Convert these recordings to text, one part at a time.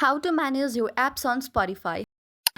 How to manage your apps on Spotify.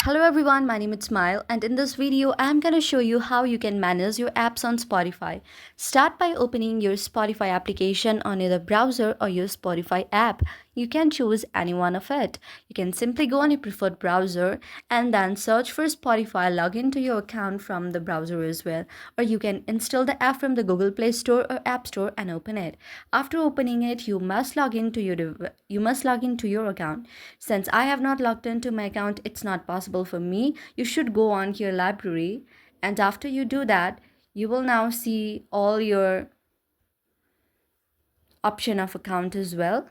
Hello everyone, my name is Smile, and in this video I'm going to show you how you can manage your apps on Spotify. Start by opening your Spotify application on either browser or your Spotify app. You can choose any one of it. You can simply go on your preferred browser and then search for Spotify, log into your account from the browser as well, or you can install the app from the Google Play Store or App Store and open it. After opening it, you must log into your account. Since I have not logged into my account, it's not possible for me. You should go on your library, and after you do that, you will now see all your option of account as well.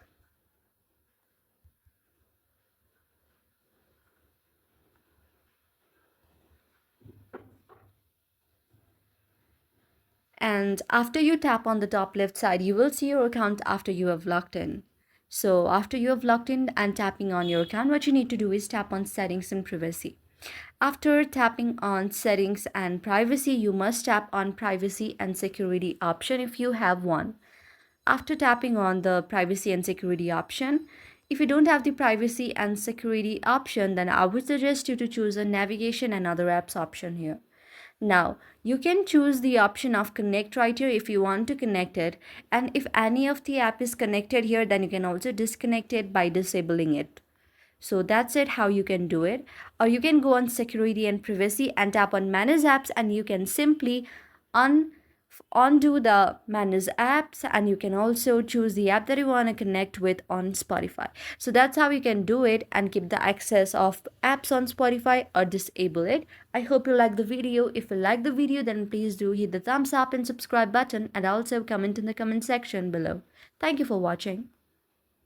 And after you tap on the top left side, you will see your account after you have logged in. So after you have logged in and tapping on your account, what you need to do is tap on settings and privacy. After tapping on settings and privacy, you must tap on privacy and security option if you have one. After tapping on the privacy and security option, if you don't have the privacy and security option, then I would suggest you to choose a navigation and other apps option here. Now, you can choose the option of connect right here if you want to connect it. And if any of the app is connected here, then you can also disconnect it by disabling it. So that's it how you can do it. Or you can go on security and privacy and tap on manage apps, and you can simply un undo the manage apps, and you can also choose the app that you want to connect with on Spotify. So that's how you can do it and keep the access of apps on Spotify or disable it. I hope you like the video. If you like the video, then please do hit the thumbs up and subscribe button, and also comment in the comment section below. Thank you for watching.